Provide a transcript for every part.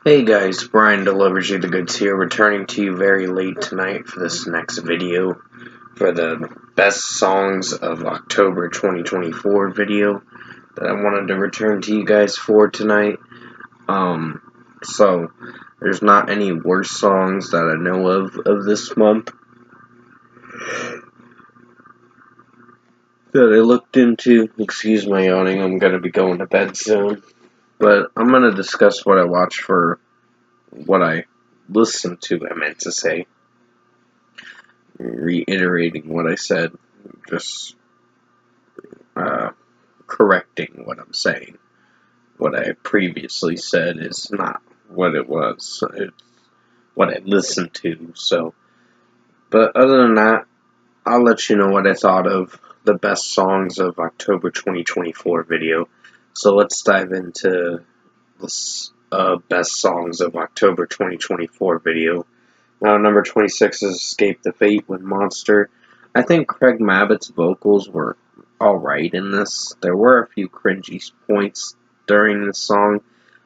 Hey guys, Brian delivers you the goods here, returning to you very late tonight for this next video for the best songs of October 2024 video that I wanted to return to you guys for tonight. So there's not any worse songs that I know of this month that I looked into. Excuse my yawning, I'm gonna be going to bed soon. But I'm gonna discuss what I watched for what I listened to, I meant to say. Reiterating what I said, just correcting what I'm saying. What I previously said is not what it was. It's what I listened to. So, but other than that, I'll let you know what I thought of the best songs of October 2024 video. So let's dive into this best songs of October 2024 video. Now, number 26 is Escape the Fate with Monster. I think Craig Mabbitt's vocals were alright in this. There were a few cringy points during this song,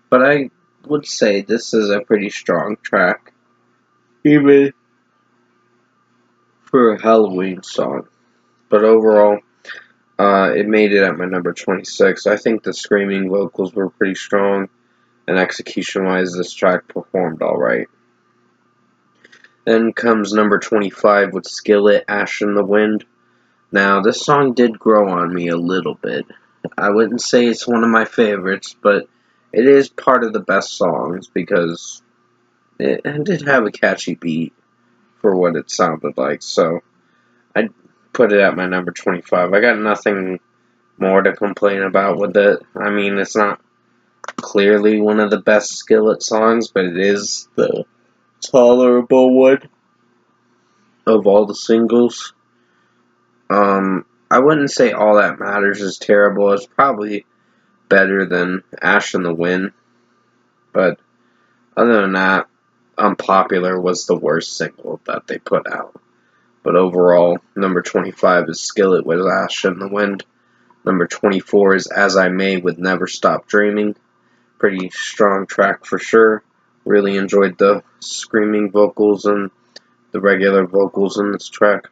but I would say this is a pretty strong track, even for a Halloween song. But overall, it made it at my number 26. I think the screaming vocals were pretty strong, and execution-wise, this track performed alright. Then comes number 25 with Skillet, Ash in the Wind. Now, this song did grow on me a little bit. I wouldn't say it's one of my favorites, but it is part of the best songs because it did have a catchy beat for what it sounded like. So, I'd put it at my number 25. I got nothing more to complain about with it. I mean, it's not clearly one of the best Skillet songs, but it is the tolerable one of all the singles. I wouldn't say All That Matters is terrible. It's probably better than Ash in the Wind. But other than that, Unpopular was the worst single that they put out. But overall, number 25 is Skillet with Ash in the Wind. Number 24 is As I May with Never Stop Dreaming. Pretty strong track for sure. Really enjoyed the screaming vocals and the regular vocals in this track.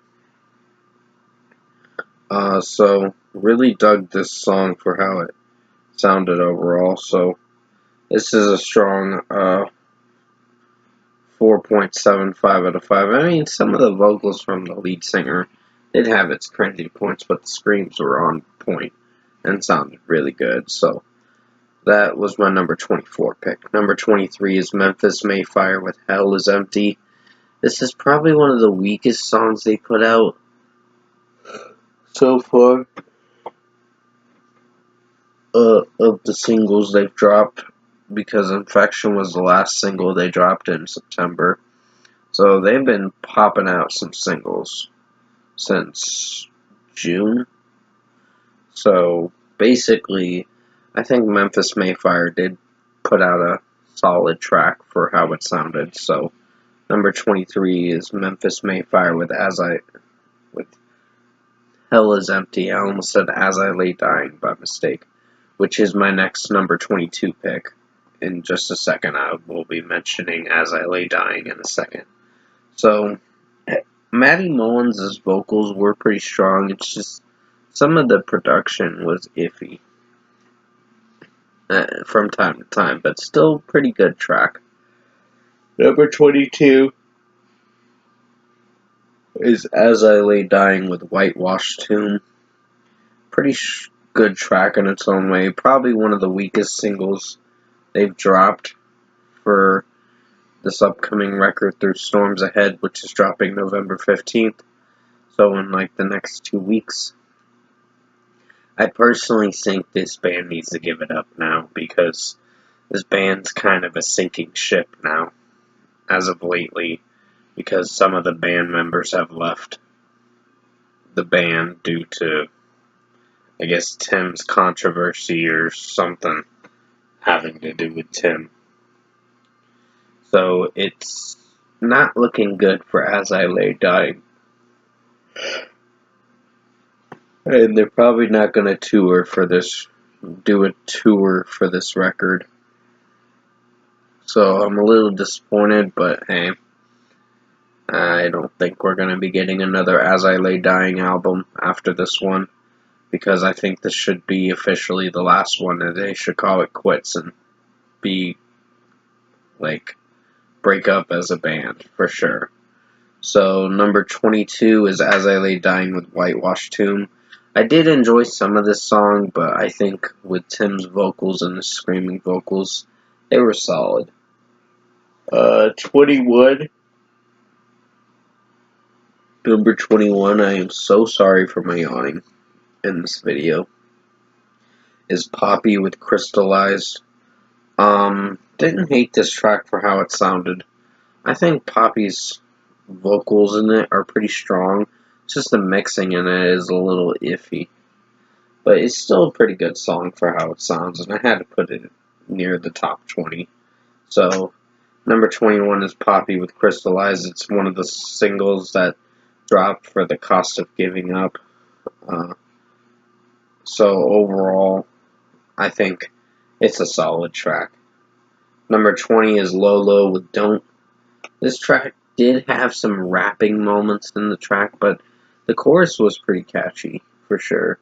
So really dug this song for how it sounded overall. So this is a strong 4.75 out of 5. I mean, some of the vocals from the lead singer did have its cringy points, but the screams were on point and sounded really good. So that was my number 24 pick. Number 23 is Memphis Mayfire with Hell is Empty. This is probably one of the weakest songs they put out so far. Of the singles they've dropped, because Infection was the last single they dropped in September. So they've been popping out some singles since June. So basically, I think Memphis Mayfire did put out a solid track for how it sounded. So number 23 is Memphis Mayfire with Hell is Empty. I almost said As I Lay Dying by mistake, which is my next number 22 pick. In just a second, I will be mentioning As I Lay Dying in a second. So, Maddie Mullins' vocals were pretty strong. It's just some of the production was iffy from time to time, but still pretty good track. Number 22 is As I Lay Dying with Whitewashed Tomb. Pretty good track in its own way. Probably one of the weakest singles they've dropped for this upcoming record Through Storms Ahead, which is dropping November 15th. So in like the next 2 weeks. I personally think this band needs to give it up now because this band's kind of a sinking ship now, as of lately, because some of the band members have left the band due to, I guess, Tim's controversy or something having to do with Tim. So it's not looking good for As I Lay Dying. And they're probably not going to do a tour for this record. So I'm a little disappointed, but hey, I don't think we're going to be getting another As I Lay Dying album after this one, because I think this should be officially the last one, and they should call it quits and be, like, break up as a band, for sure. So, number 22 is As I Lay Dying with Whitewashed Tomb. I did enjoy some of this song, but I think with Tim's vocals and the screaming vocals, they were solid. 21. Number 21, I am so sorry for my yawning in this video, is Poppy with Crystallized. Didn't hate this track for how it sounded. I think Poppy's vocals in it are pretty strong. It's just the mixing in it is a little iffy. But it's still a pretty good song for how it sounds, and I had to put it near the top 20. So, number 21 is Poppy with Crystallized. It's one of the singles that dropped for The Cost of Giving Up. So, overall, I think it's a solid track. Number 20 is Lolo with Don't. This track did have some rapping moments in the track, but the chorus was pretty catchy, for sure.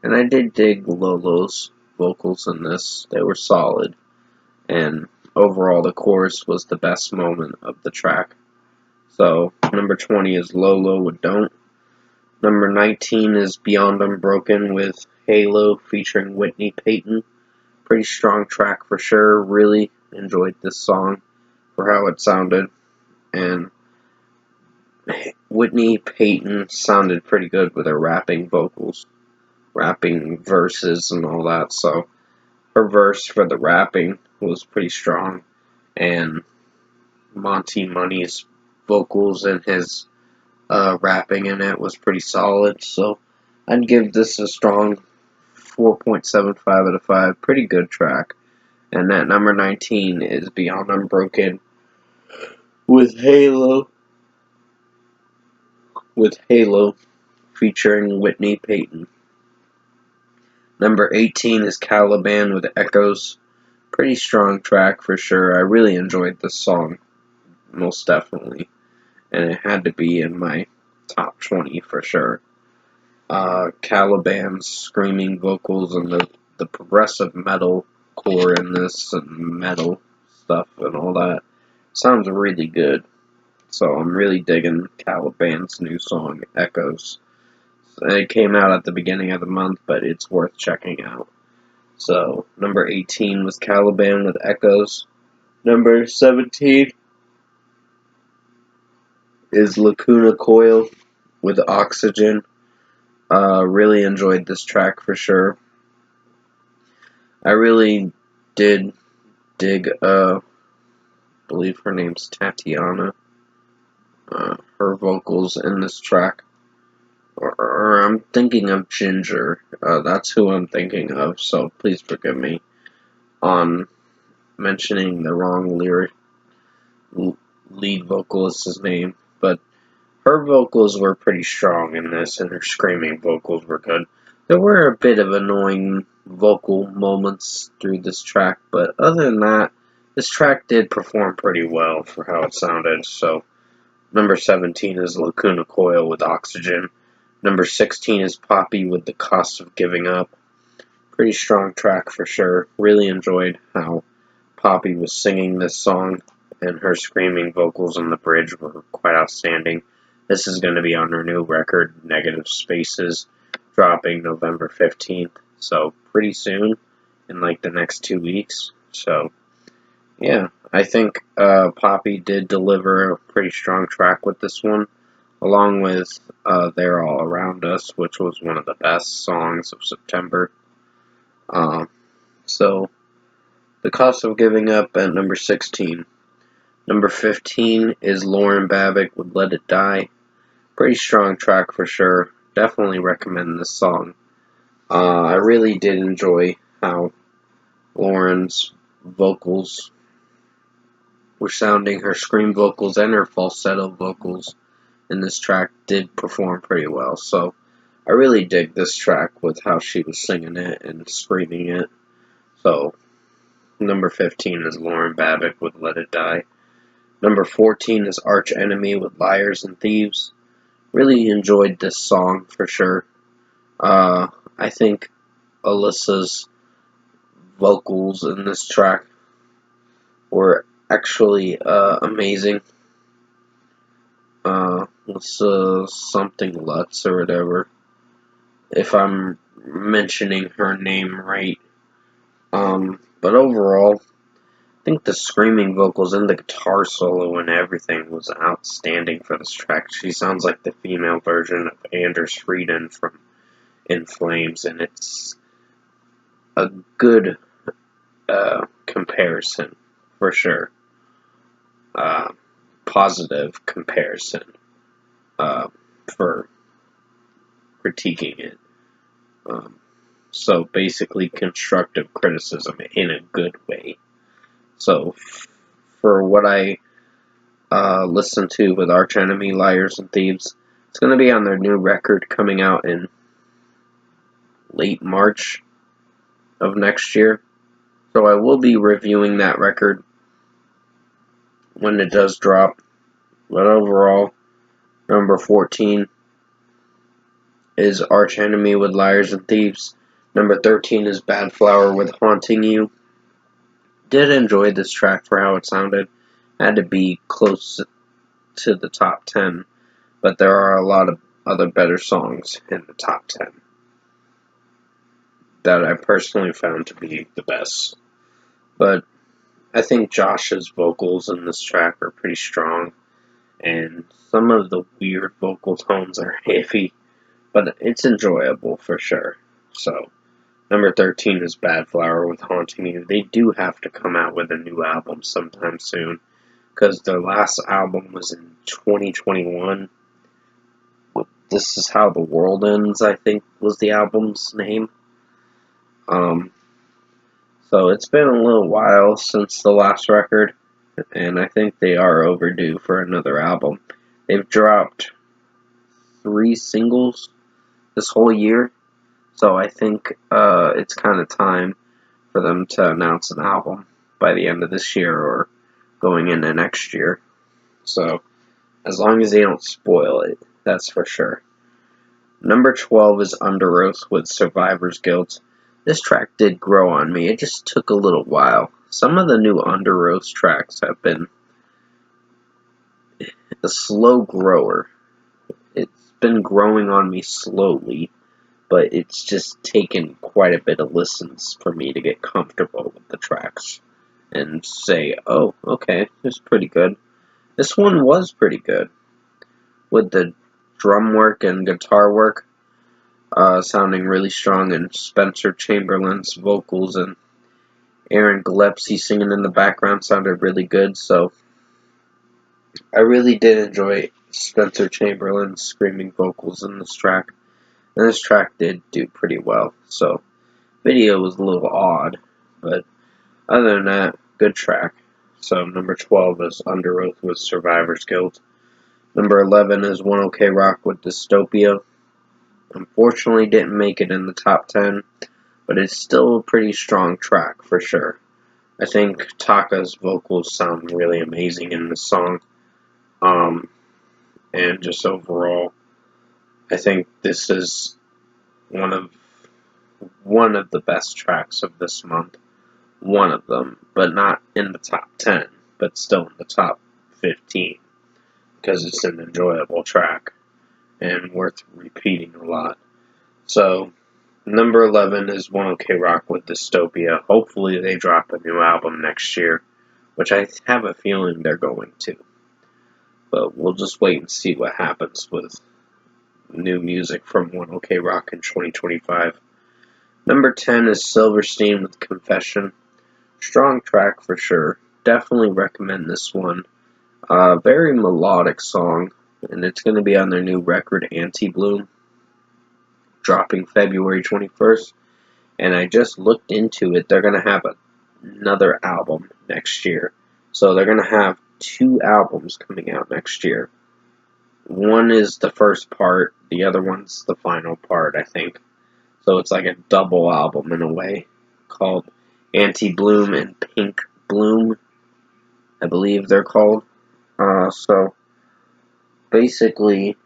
And I did dig Lolo's vocals in this. They were solid. And overall, the chorus was the best moment of the track. So, number 20 is Lolo with Don't. Number 19 is Beyond Unbroken with Halo featuring Whitney Peyton. Pretty strong track for sure. Really enjoyed this song for how it sounded. And Whitney Peyton sounded pretty good with her rapping vocals, rapping verses and all that. So her verse for the rapping was pretty strong. And Monty Money's vocals and his rapping in it was pretty solid. So I'd give this a strong 4.75 out of 5. Pretty good track. And at number 19 is Beyond Unbroken with Halo featuring Whitney Peyton. Number 18 is Caliban with Echoes. Pretty strong track for sure. I really enjoyed this song, most definitely. And it had to be in my top 20 for sure. Caliban's screaming vocals and the progressive metal core in this and metal stuff and all that sounds really good. So I'm really digging Caliban's new song, Echoes. It came out at the beginning of the month, but it's worth checking out. So, number 18 was Caliban with Echoes. Number 17 is Lacuna Coil with Oxygen. Really enjoyed this track for sure. I really did dig, I believe her name's Tatiana. Her vocals in this track. Or I'm thinking of Ginger. That's who I'm thinking of, so please forgive me on mentioning the wrong lead vocalist's name. But her vocals were pretty strong in this, and her screaming vocals were good. There were a bit of annoying vocal moments through this track, but other than that, this track did perform pretty well for how it sounded. So, number 17 is Lacuna Coil with Oxygen. Number 16 is Poppy with The Cost of Giving Up. Pretty strong track for sure. Really enjoyed how Poppy was singing this song, and her screaming vocals on the bridge were quite outstanding. This is going to be on her new record, Negative Spaces, dropping November 15th. So pretty soon, in like the next 2 weeks. So yeah, I think Poppy did deliver a pretty strong track with this one, along with They're All Around Us, which was one of the best songs of September. So, The Cost of Giving Up at number 16. Number 15 is Lauren Babic with Let It Die. Pretty strong track for sure. Definitely recommend this song. I really did enjoy how Lauren's vocals were sounding. Her scream vocals and her falsetto vocals in this track did perform pretty well. So I really dig this track with how she was singing it and screaming it. So Number 15 is Lauren Babbitt with Let It Die. Number 14 is Arch Enemy with Liars and Thieves. Really enjoyed this song for sure. I think Alyssa's vocals in this track were actually amazing. Something Lutz or whatever, if I'm mentioning her name right. But overall, I think the screaming vocals and the guitar solo and everything was outstanding for this track. She sounds like the female version of Anders Frieden from In Flames, and it's a good comparison for sure. Positive comparison for critiquing it. So basically, constructive criticism in a good way. So for what I listened to with Arch Enemy, Liars and Thieves, it's going to be on their new record coming out in late March of next year. So I will be reviewing that record when it does drop. But overall, number 14 is Arch Enemy with Liars and Thieves. Number 13 is Bad Flower with Haunting You. Did enjoy this track for how it sounded. Had to be close to the top 10, but there are a lot of other better songs in the top 10 that I personally found to be the best. But I think Josh's vocals in this track are pretty strong, and some of the weird vocal tones are heavy, but it's enjoyable for sure. So, number 13 is Bad Flower with Haunting You. They do have to come out with a new album sometime soon, because their last album was in 2021. This Is How the World Ends, I think, was the album's name. So it's been a little while since the last record, and I think they are overdue for another album. They've dropped 3 singles this whole year, so I think it's kind of time for them to announce an album by the end of this year or going into next year. So, as long as they don't spoil it, that's for sure. Number 12 is Underoath with Survivor's Guilt. This track did grow on me. It just took a little while. Some of the new Underoath tracks have been a slow grower. It's been growing on me slowly, but it's just taken quite a bit of listens for me to get comfortable with the tracks and say, oh, okay, it's pretty good. This one was pretty good, with the drum work and guitar work sounding really strong, and Spencer Chamberlain's vocals and Aaron Gillespie singing in the background sounded really good. So I really did enjoy Spencer Chamberlain's screaming vocals in this track, and this track did do pretty well. So video was a little odd, but other than that, good track. So number 12 is Underoath with Survivor's Guilt. Number 11 is One OK Rock with Dystopia. Unfortunately, didn't make it in the top 10, but it's still a pretty strong track for sure. I think Taka's vocals sound really amazing in this song. And just overall, I think this is one of the best tracks of this month. One of them, but not in the top 10, but still in the top 15, because it's an enjoyable track and worth repeating a lot. So, number 11 is One OK Rock with Dystopia. Hopefully they drop a new album next year, which I have a feeling they're going to. But we'll just wait and see what happens with new music from One OK Rock in 2025. Number 10 is Silverstein with Confession. Strong track for sure. Definitely recommend this one. Very melodic song, and it's going to be on their new record, Anti-Bloom, dropping February 21st. And I just looked into it. They're going to have another album next year. So they're going to have 2 albums coming out next year. One is the first part, the other one's the final part, I think. So it's like a double album in a way, called Anti-Bloom and Pink Bloom, I believe they're called. So basically,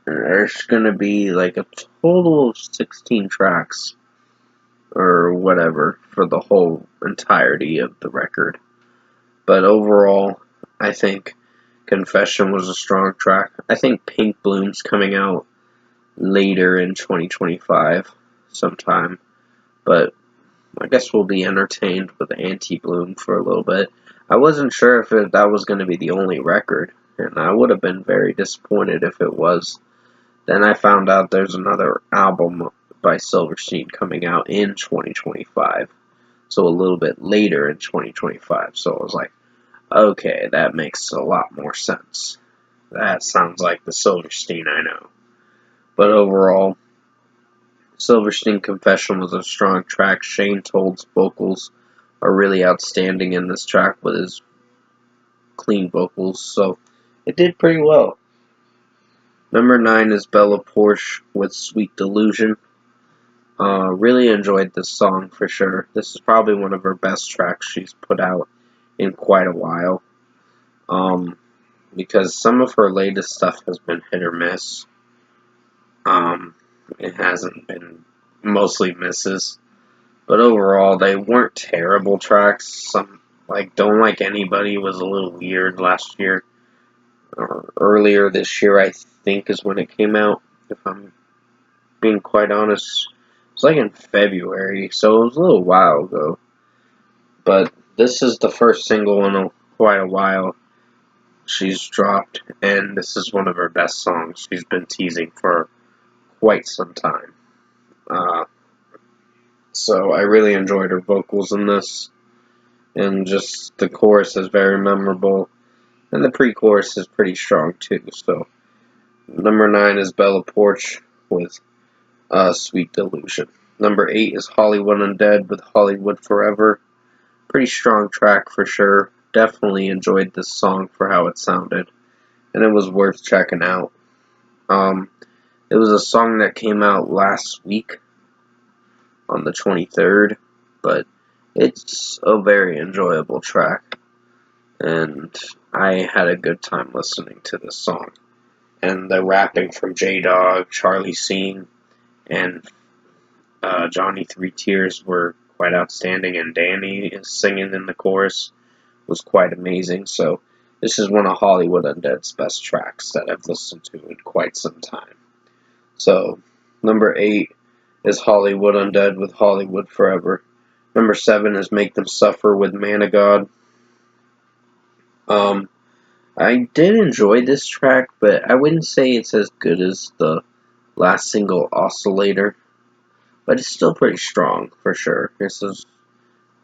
there's gonna be like a total of 16 tracks or whatever for the whole entirety of the record. But overall, I think Confession was a strong track. I think Pink Bloom's coming out later in 2025 sometime, but I guess we'll be entertained with Anti-Bloom for a little bit. I wasn't sure if that was going to be the only record, and I would have been very disappointed if it was. Then I found out there's another album by Silverstein coming out in 2025, so a little bit later in 2025. So I was like, okay, that makes a lot more sense. That sounds like the Silverstein I know. But overall, Silverstein Confession was a strong track. Shane Told's vocals are really outstanding in this track with his clean vocals, so it did pretty well. Number 9 is Bella Poarch with Sweet Delusion. Really enjoyed this song for sure. This is probably one of her best tracks she's put out in quite a while. Because some of her latest stuff has been hit or miss. It hasn't been mostly misses. But overall, they weren't terrible tracks. Some, like Don't Like Anybody was a little weird last year. Or earlier this year, I think, is when it came out, if I'm being quite honest. It was like in February, so it was a little while ago. But this is the first single in quite a while she's dropped, and this is one of her best songs she's been teasing for quite some time. So I really enjoyed her vocals in this, and just the chorus is very memorable, and the pre-chorus is pretty strong too. So number 9 is Bella Poarch with Sweet Delusion. Number 8 is Hollywood Undead with Hollywood Forever. Pretty strong track for sure. Definitely enjoyed this song for how it sounded, and it was worth checking out. It was a song that came out last week on the 23rd, but it's a very enjoyable track, and I had a good time listening to this song. And the rapping from J-Dog, Charlie Scene, and Johnny Three Tears were quite outstanding, and Danny is singing in the chorus was quite amazing. So this is one of Hollywood Undead's best tracks that I've listened to in quite some time. So number 8 is Hollywood Undead with Hollywood Forever. Number 7 is Make Them Suffer with Man of God. I did enjoy this track, but I wouldn't say it's as good as the last single, Oscillator. But it's still pretty strong, for sure. This is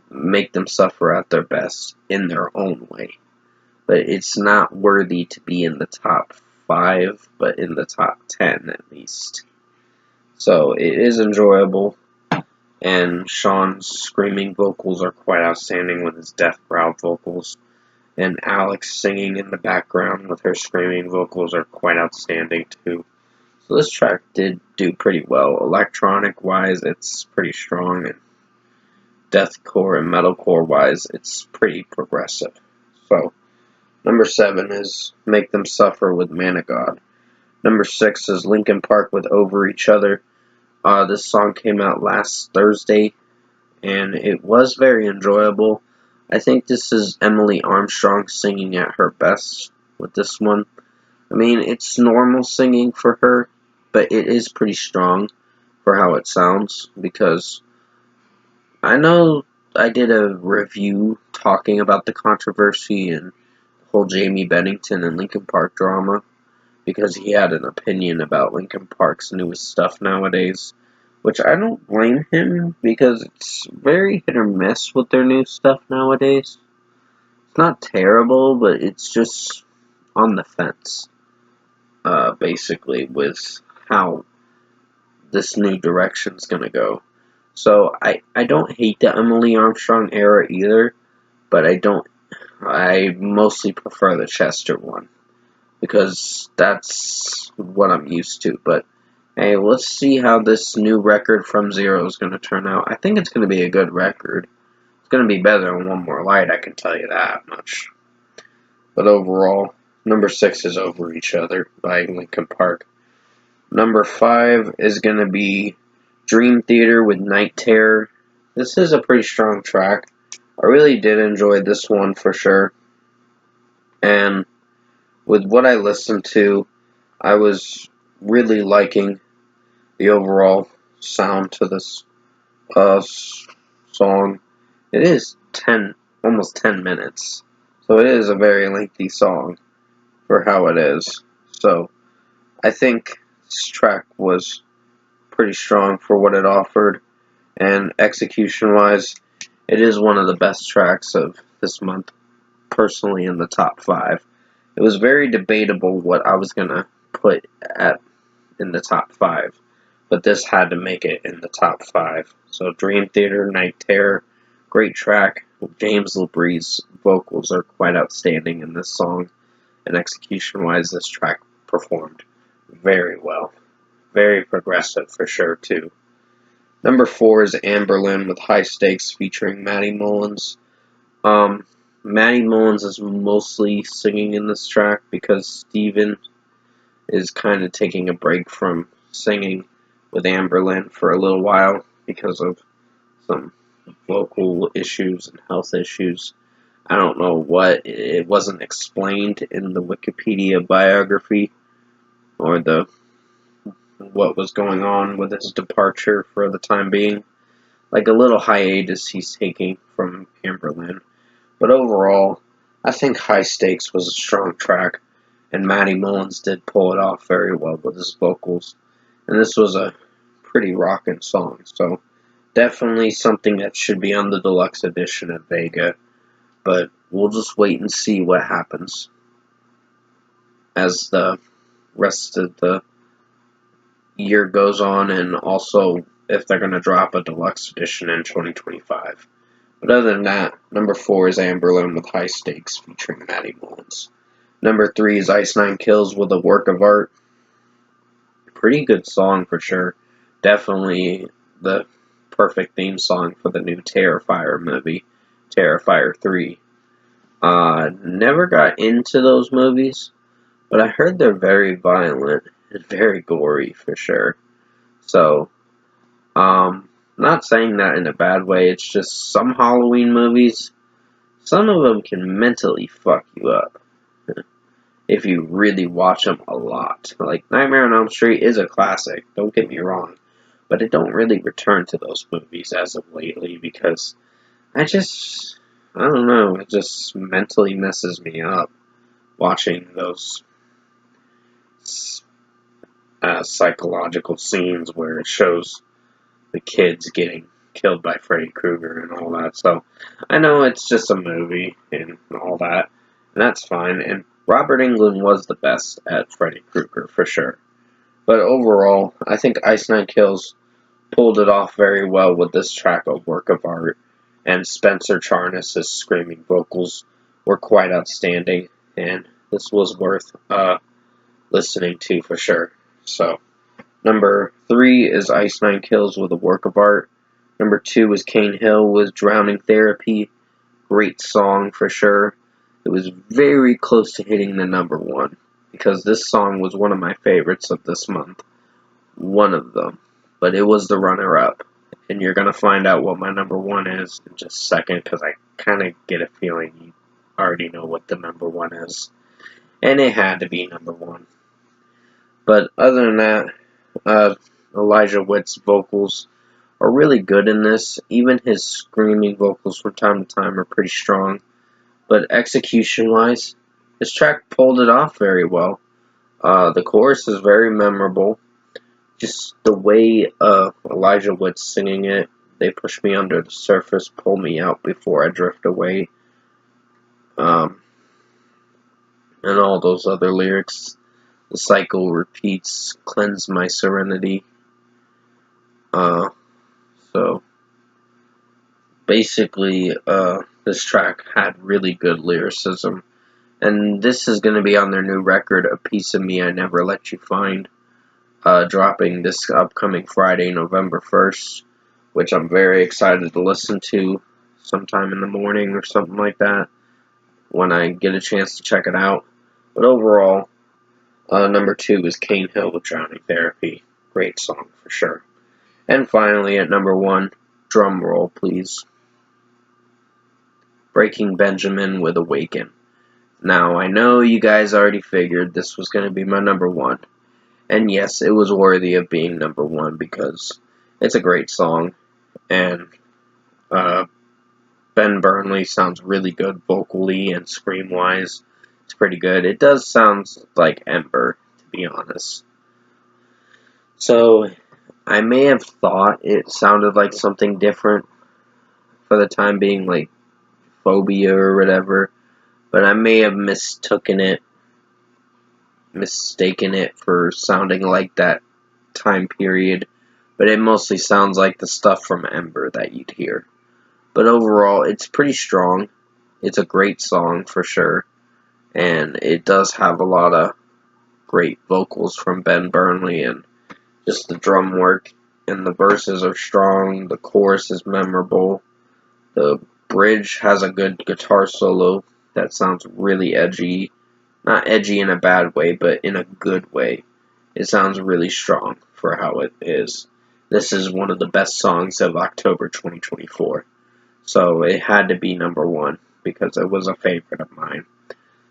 Make Them Suffer at their best, in their own way. But it's not worthy to be in the top 5, but in the top 10 at least. So it is enjoyable, and Sean's screaming vocals are quite outstanding with his death growl vocals, and Alex singing in the background with her screaming vocals are quite outstanding too. So this track did do pretty well. Electronic wise, it's pretty strong, and deathcore and metalcore wise, it's pretty progressive. So number 7 is Make Them Suffer with Man of God. Number 6 is Linkin Park with Over Each Other. This song came out last Thursday, and it was very enjoyable. I think this is Emily Armstrong singing at her best with this one. I mean, it's normal singing for her, but it is pretty strong for how it sounds, because I know I did a review talking about the controversy and the whole Jamie Bennington and Linkin Park drama, because he had an opinion about Linkin Park's newest stuff nowadays, which I don't blame him, because it's very hit or miss with their new stuff nowadays. It's not terrible, but it's just on the fence, basically, with how this new direction's gonna go. So I don't hate the Emily Armstrong era either, but I mostly prefer the Chester one, because that's what I'm used to. But hey, let's see how this new record from Zero is going to turn out. I think it's going to be a good record. going to be better than One More Light, I can tell you that much. But overall, number 6 is Over Each Other by Linkin Park. Number 5 is going to be Dream Theater with Night Terror. This is a pretty strong track. I really did enjoy this one for sure. And with what I listened to, I was really liking the overall sound to this song. It is almost 10 minutes. So it is a very lengthy song for how it is. So I think this track was pretty strong for what it offered. And execution-wise, it is one of the best tracks of this month, personally in the top 5. It was very debatable what I was going to put in the top 5, but this had to make it in the top 5. So Dream Theater, Night Terror, great track. James LaBrie's vocals are quite outstanding in this song, and execution-wise, this track performed very well. Very progressive for sure, too. Number 4 is Anberlin with High Stakes featuring Matty Mullins. Matty Mullins is mostly singing in this track because Steven is kind of taking a break from singing with Anberlin for a little while because of some vocal issues and health issues. I don't know what. It wasn't explained in the Wikipedia biography or what was going on with his departure for the time being. Like a little hiatus he's taking from Anberlin. But overall, I think High Stakes was a strong track, and Matty Mullins did pull it off very well with his vocals. And this was a pretty rockin' song, so definitely something that should be on the deluxe edition at Vega. But we'll just wait and see what happens as the rest of the year goes on, and also if they're going to drop a deluxe edition in 2025. But other than that, number 4 is Anberlin with High Stakes featuring Matty Mullins. Number 3 is Ice Nine Kills with A Work of Art. Pretty good song for sure. Definitely the perfect theme song for the new Terrifier movie, Terrifier 3. Never got into those movies, but I heard they're very violent and very gory for sure. So, not saying that in a bad way, it's just some Halloween movies, some of them can mentally fuck you up if you really watch them a lot. Like, Nightmare on Elm Street is a classic, don't get me wrong, but I don't really return to those movies as of lately because I don't know, it just mentally messes me up watching those psychological scenes where it shows the kids getting killed by Freddy Krueger and all that. So I know it's just a movie and all that, and that's fine. And Robert Englund was the best at Freddy Krueger for sure. But overall, I think Ice Nine Kills pulled it off very well with this track, A Work of Art, and Spencer Charnas' screaming vocals were quite outstanding, and this was worth listening to for sure. So, number 3 is Ice Nine Kills with A Work of Art. Number 2 is Cane Hill with Drowning Therapy. Great song for sure. It was very close to hitting the number 1 because this song was one of my favorites of this month. One of them. But it was the runner-up. And you're going to find out what my number 1 is in just a second because I kind of get a feeling you already know what the number 1 is. And it had to be number 1. But other than that, Elijah Wood's vocals are really good in this. Even his screaming vocals from time to time are pretty strong. But execution-wise, this track pulled it off very well. The chorus is very memorable. Just the way Elijah Wood's singing it, They Push Me Under the Surface, Pull Me Out Before I Drift Away. And all those other lyrics. The cycle repeats, cleanse my serenity. So basically, this track had really good lyricism. And this is going to be on their new record, A Piece of Me I Never Let You Find, dropping this upcoming Friday, November 1st, which I'm very excited to listen to. sometime in the morning or something like that when I get a chance to check it out. But overall, number 2 is Cane Hill with Drowning Therapy. Great song for sure. And finally, at number 1, drum roll please, Breaking Benjamin with Awaken. Now, I know you guys already figured this was going to be my number 1. And yes, it was worthy of being number 1 because it's a great song. And Ben Burnley sounds really good vocally and scream-wise. It's pretty good. It does sound like Ember, to be honest. So, I may have thought it sounded like something different for the time being, like Phobia or whatever. But I may have mistaken it for sounding like that time period. But it mostly sounds like the stuff from Ember that you'd hear. But overall, it's pretty strong. It's a great song for sure. And it does have a lot of great vocals from Ben Burnley, and just the drum work. And the verses are strong. The chorus is memorable. The bridge has a good guitar solo that sounds really edgy. Not edgy in a bad way, but in a good way. It sounds really strong for how it is. This is one of the best songs of October 2024. So it had to be number 1 because it was a favorite of mine.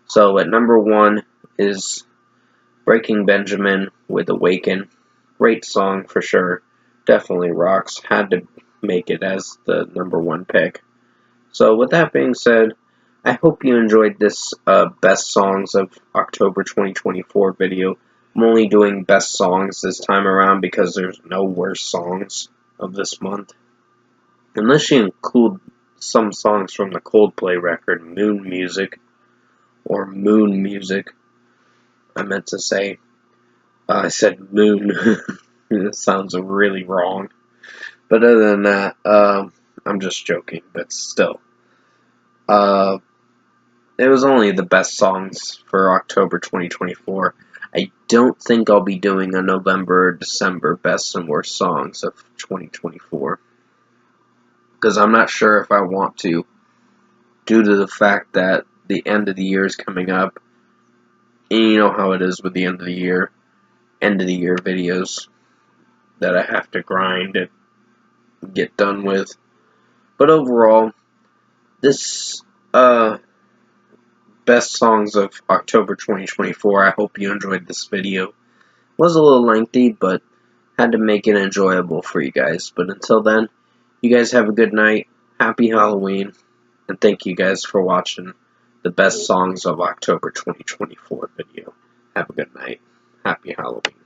So at number 1 is Breaking Benjamin with Awaken. Great song for sure. Definitely rocks. Had to make it as the number 1 pick. So with that being said, I hope you enjoyed this Best Songs of October 2024 video. I'm only doing best songs this time around because there's no worst songs of this month. Unless you include some songs from the Coldplay record, Moon Music, or Moon Music. I meant to say, I said Moon. It sounds really wrong. But other than that, I'm just joking, but still. It was only the best songs for October 2024. I don't think I'll be doing a November or December best and worst songs of 2024. Because I'm not sure if I want to, due to the fact that the end of the year is coming up. And you know how it is with the end of the year videos that I have to grind and get done with. But overall, this best songs of October 2024, I hope you enjoyed this video. It was a little lengthy, but had to make it enjoyable for you guys. But until then, you guys have a good night, happy Halloween, and thank you guys for watching the best songs of October 2024 video. Have a good night, happy Halloween.